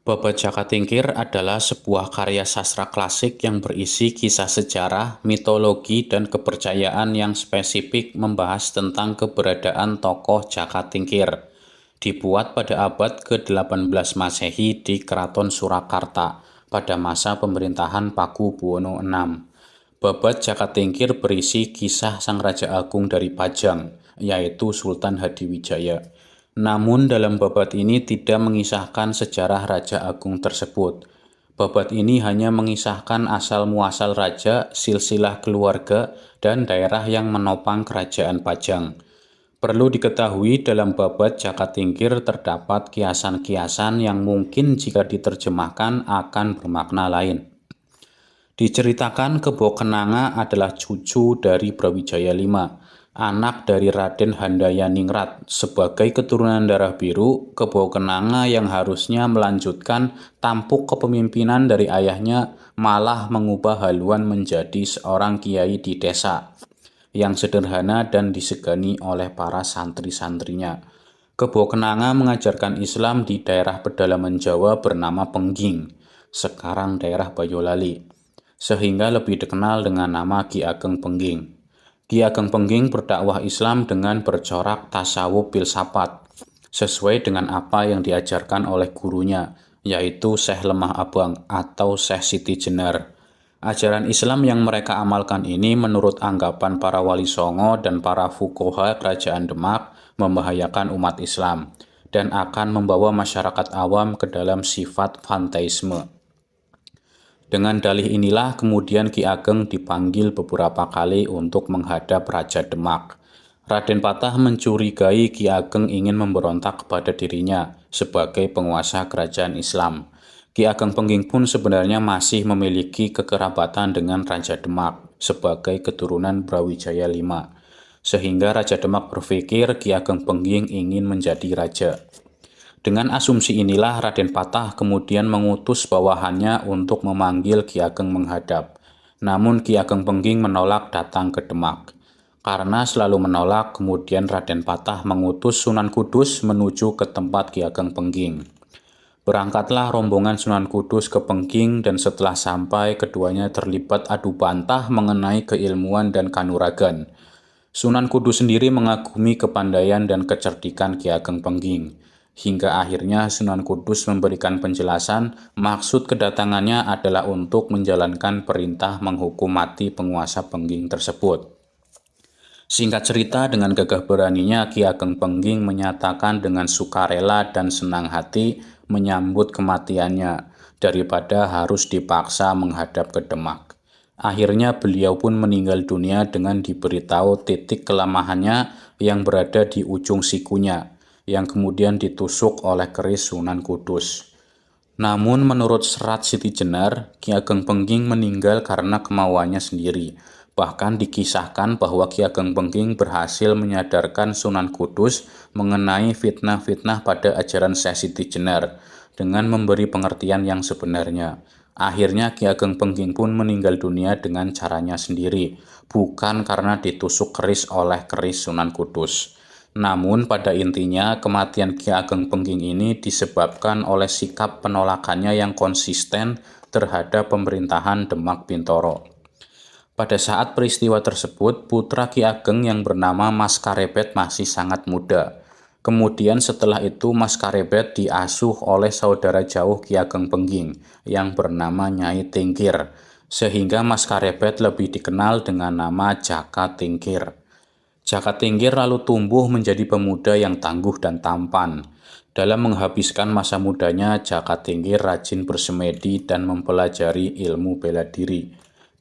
Babad Jaka Tingkir adalah sebuah karya sastra klasik yang berisi kisah sejarah, mitologi, dan kepercayaan yang spesifik membahas tentang keberadaan tokoh Jaka Tingkir. Dibuat pada abad ke-18 Masehi di Keraton Surakarta pada masa pemerintahan Paku Buwono VI. Babad Jaka Tingkir berisi kisah Sang Raja Agung dari Pajang, yaitu Sultan Hadiwijaya. Namun dalam babad ini tidak mengisahkan sejarah Raja Agung tersebut. Babad ini hanya mengisahkan asal-muasal raja, silsilah keluarga, dan daerah yang menopang kerajaan Pajang. Perlu diketahui dalam babad Jaka Tingkir terdapat kiasan-kiasan yang mungkin jika diterjemahkan akan bermakna lain. Diceritakan Kebo Kenanga adalah cucu dari Brawijaya V, anak dari Raden Handayaningrat. Sebagai keturunan darah biru, Kebo Kenanga yang harusnya melanjutkan tampuk kepemimpinan dari ayahnya malah mengubah haluan menjadi seorang kiai di desa yang sederhana dan disegani oleh para santri-santrinya. Kebo Kenanga mengajarkan Islam di daerah pedalaman Jawa bernama Pengging, sekarang daerah Bayolali, sehingga lebih dikenal dengan nama Ki Ageng Pengging. Ki Ageng Pengging berdakwah Islam dengan bercorak tasawuf filsafat, sesuai dengan apa yang diajarkan oleh gurunya, yaitu Syekh Lemah Abang atau Syekh Siti Jenar. Ajaran Islam yang mereka amalkan ini menurut anggapan para wali songo dan para fuqaha kerajaan Demak membahayakan umat Islam dan akan membawa masyarakat awam ke dalam sifat fanteisme. Dengan dalih inilah kemudian Ki Ageng dipanggil beberapa kali untuk menghadap Raja Demak. Raden Patah mencurigai Ki Ageng ingin memberontak kepada dirinya sebagai penguasa kerajaan Islam. Ki Ageng Pengging pun sebenarnya masih memiliki kekerabatan dengan Raja Demak sebagai keturunan Brawijaya V. Sehingga Raja Demak berpikir Ki Ageng Pengging ingin menjadi raja. Dengan asumsi inilah Raden Patah kemudian mengutus bawahannya untuk memanggil Ki Ageng menghadap. Namun Ki Ageng Pengging menolak datang ke Demak. Karena selalu menolak, kemudian Raden Patah mengutus Sunan Kudus menuju ke tempat Ki Ageng Pengging. Berangkatlah rombongan Sunan Kudus ke Pengging dan setelah sampai keduanya terlibat adu bantah mengenai keilmuan dan kanuragan. Sunan Kudus sendiri mengagumi kepandaian dan kecerdikan Ki Ageng Pengging. Hingga akhirnya Sunan Kudus memberikan penjelasan maksud kedatangannya adalah untuk menjalankan perintah menghukum mati penguasa Pengging tersebut. Singkat cerita, dengan gagah beraninya Ki Ageng Pengging menyatakan dengan sukarela dan senang hati menyambut kematiannya daripada harus dipaksa menghadap ke Demak. Akhirnya beliau pun meninggal dunia dengan diberitahu titik kelemahannya yang berada di ujung sikunya, yang kemudian ditusuk oleh keris Sunan Kudus. Namun menurut serat Siti Jenar, Ki Ageng Pengging meninggal karena kemauannya sendiri. Bahkan dikisahkan bahwa Ki Ageng Pengging berhasil menyadarkan Sunan Kudus mengenai fitnah-fitnah pada ajaran Syekh Siti Jenar dengan memberi pengertian yang sebenarnya. Akhirnya Ki Ageng Pengging pun meninggal dunia dengan caranya sendiri, bukan karena ditusuk keris oleh keris Sunan Kudus. Namun pada intinya kematian Ki Ageng Pengging ini disebabkan oleh sikap penolakannya yang konsisten terhadap pemerintahan Demak Bintoro. Pada saat peristiwa tersebut, putra Ki Ageng yang bernama Mas Karebet masih sangat muda. Kemudian setelah itu Mas Karebet diasuh oleh saudara jauh Ki Ageng Pengging yang bernama Nyai Tingkir, sehingga Mas Karebet lebih dikenal dengan nama Jaka Tingkir. Jaka Tingkir lalu tumbuh menjadi pemuda yang tangguh dan tampan. Dalam menghabiskan masa mudanya, Jaka Tingkir rajin bersemedi dan mempelajari ilmu bela diri.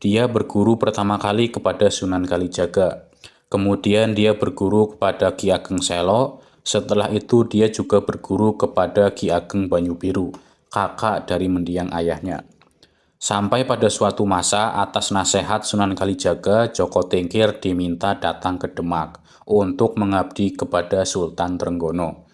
Dia berguru pertama kali kepada Sunan Kalijaga. Kemudian dia berguru kepada Ki Ageng Selo. Setelah itu dia juga berguru kepada Ki Ageng Banyubiru, kakak dari mendiang ayahnya. Sampai pada suatu masa atas nasihat Sunan Kalijaga, Joko Tingkir diminta datang ke Demak untuk mengabdi kepada Sultan Trenggono.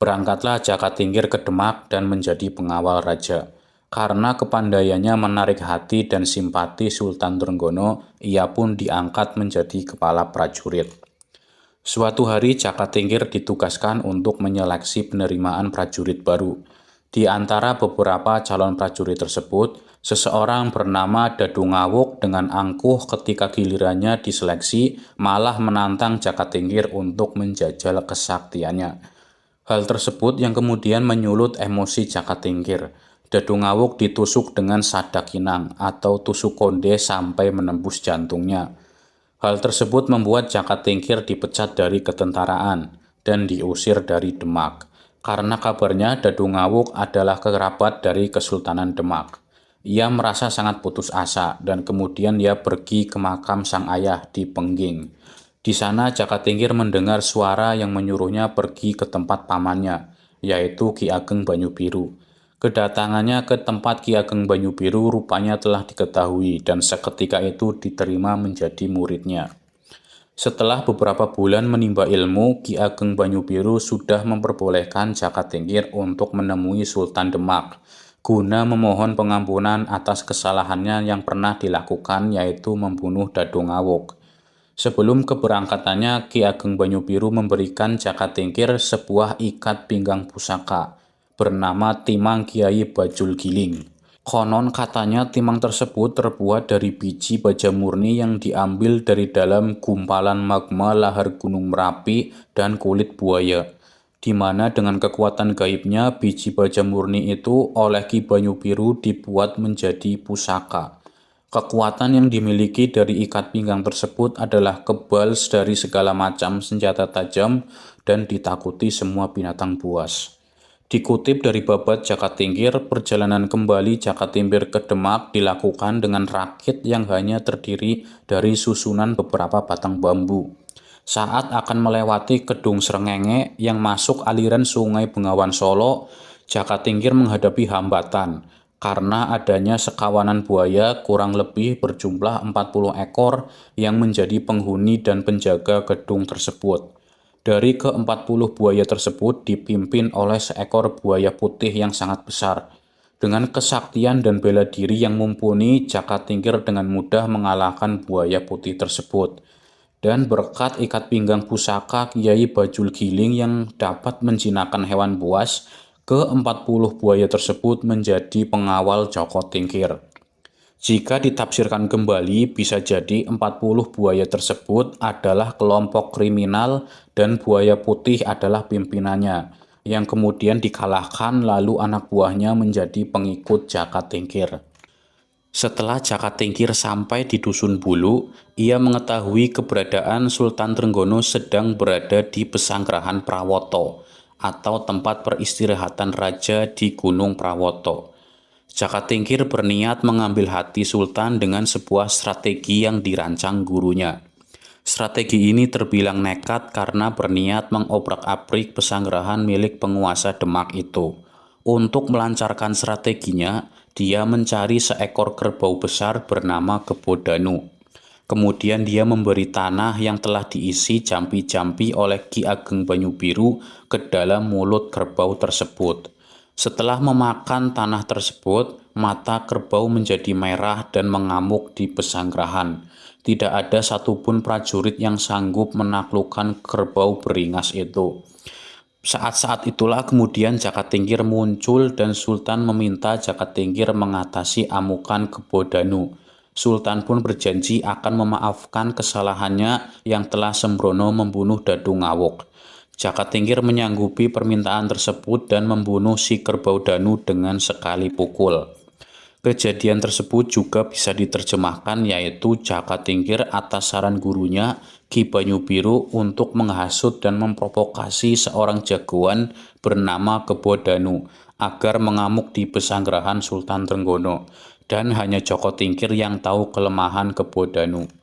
Berangkatlah Jaka Tingkir ke Demak dan menjadi pengawal raja. Karena kepandaiannya menarik hati dan simpati Sultan Trenggono, ia pun diangkat menjadi kepala prajurit. Suatu hari Jaka Tingkir ditugaskan untuk menyeleksi penerimaan prajurit baru. Di antara beberapa calon prajurit tersebut, seseorang bernama Dadu Ngawuk dengan angkuh ketika gilirannya diseleksi malah menantang Jakatingkir untuk menjajal kesaktiannya. Hal tersebut yang kemudian menyulut emosi Jakatingkir. Dadu Ngawuk ditusuk dengan sadakinang atau tusuk konde sampai menembus jantungnya. Hal tersebut membuat Jakatingkir dipecat dari ketentaraan dan diusir dari Demak, karena kabarnya Dadu Ngawuk adalah kerabat dari Kesultanan Demak. Ia merasa sangat putus asa dan kemudian ia pergi ke makam sang ayah di Pengging. Di sana Jakatingkir mendengar suara yang menyuruhnya pergi ke tempat pamannya, yaitu Ki Ageng Banyu-Biru. Kedatangannya ke tempat Ki Ageng Banyu-Biru rupanya telah diketahui dan seketika itu diterima menjadi muridnya. Setelah beberapa bulan menimba ilmu, Ki Ageng Banyu-Biru sudah memperbolehkan Jakatingkir untuk menemui Sultan Demak, guna memohon pengampunan atas kesalahannya yang pernah dilakukan, yaitu membunuh Dadu Ngawuk. Sebelum keberangkatannya, Ki Ageng Banyu-Biru memberikan Jakatingkir sebuah ikat pinggang pusaka bernama Timang Kiai Bajul Giling. Konon katanya timang tersebut terbuat dari biji baja murni yang diambil dari dalam gumpalan magma lahar Gunung Merapi dan kulit buaya, di mana dengan kekuatan gaibnya biji baja murni itu oleh Ki Banyu-Biru dibuat menjadi pusaka. Kekuatan yang dimiliki dari ikat pinggang tersebut adalah kebal dari segala macam senjata tajam dan ditakuti semua binatang buas. Dikutip dari Babat Jakatingkir, perjalanan kembali Jakatingkir ke Demak dilakukan dengan rakit yang hanya terdiri dari susunan beberapa batang bambu. Saat akan melewati Kedung Srengenge yang masuk aliran Sungai Bengawan Solo, Jakatingkir menghadapi hambatan karena adanya sekawanan buaya kurang lebih berjumlah 40 ekor yang menjadi penghuni dan penjaga gedung tersebut. Dari ke-40 buaya tersebut dipimpin oleh seekor buaya putih yang sangat besar. Dengan kesaktian dan bela diri yang mumpuni, Jakatingkir dengan mudah mengalahkan buaya putih tersebut. Dan berkat ikat pinggang pusaka Kiai Bajul Giling yang dapat menjinakkan hewan buas, ke-40 buaya tersebut menjadi pengawal Jakatingkir. Jika ditafsirkan kembali, bisa jadi 40 buaya tersebut adalah kelompok kriminal dan buaya putih adalah pimpinannya, yang kemudian dikalahkan lalu anak buahnya menjadi pengikut Jakatingkir. Setelah Jakatingkir sampai di Dusun Bulu, ia mengetahui keberadaan Sultan Trenggono sedang berada di Pesanggrahan Prawoto, atau tempat peristirahatan raja di Gunung Prawoto. Jakatingkir berniat mengambil hati Sultan dengan sebuah strategi yang dirancang gurunya. Strategi ini terbilang nekat karena berniat mengobrak-abrik pesanggrahan milik penguasa Demak itu. Untuk melancarkan strateginya, dia mencari seekor kerbau besar bernama Kebodanu. Kemudian dia memberi tanah yang telah diisi jampi-jampi oleh Ki Ageng Banyu-Biru ke dalam mulut kerbau tersebut. Setelah memakan tanah tersebut, mata kerbau menjadi merah dan mengamuk di pesanggrahan. Tidak ada satupun prajurit yang sanggup menaklukkan kerbau beringas itu. Saat-saat itulah kemudian Jakatingkir muncul dan Sultan meminta Jakatingkir mengatasi amukan Kebodanu. Sultan pun berjanji akan memaafkan kesalahannya yang telah sembrono membunuh Dadu Ngawuk. Jakatingkir menyanggupi permintaan tersebut dan membunuh si kerbau Danu dengan sekali pukul. Kejadian tersebut juga bisa diterjemahkan yaitu Jakatingkir atas saran gurunya Ki Banyu-Biru untuk menghasut dan memprovokasi seorang jagoan bernama Kebodanu agar mengamuk di pesanggrahan Sultan Trenggono, dan hanya Jakatingkir yang tahu kelemahan Kebodanu.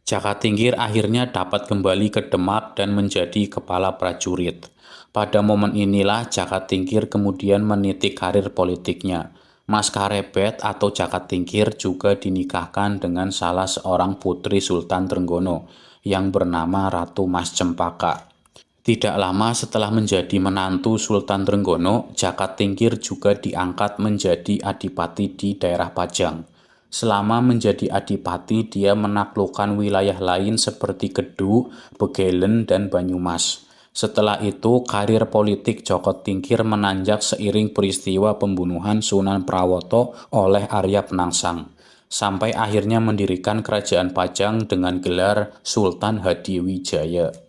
Jakatingkir akhirnya dapat kembali ke Demak dan menjadi kepala prajurit. Pada momen inilah Jakatingkir kemudian meniti karir politiknya. Mas Karebet atau Jakatingkir juga dinikahkan dengan salah seorang putri Sultan Trenggono yang bernama Ratu Mas Cempaka. Tidak lama setelah menjadi menantu Sultan Trenggono, Jakatingkir juga diangkat menjadi adipati di daerah Pajang. Selama menjadi adipati, dia menaklukkan wilayah lain seperti Kedu, Begelen, dan Banyumas. Setelah itu, karir politik Joko Tingkir menanjak seiring peristiwa pembunuhan Sunan Prawoto oleh Arya Penangsang, sampai akhirnya mendirikan Kerajaan Pajang dengan gelar Sultan Hadiwijaya.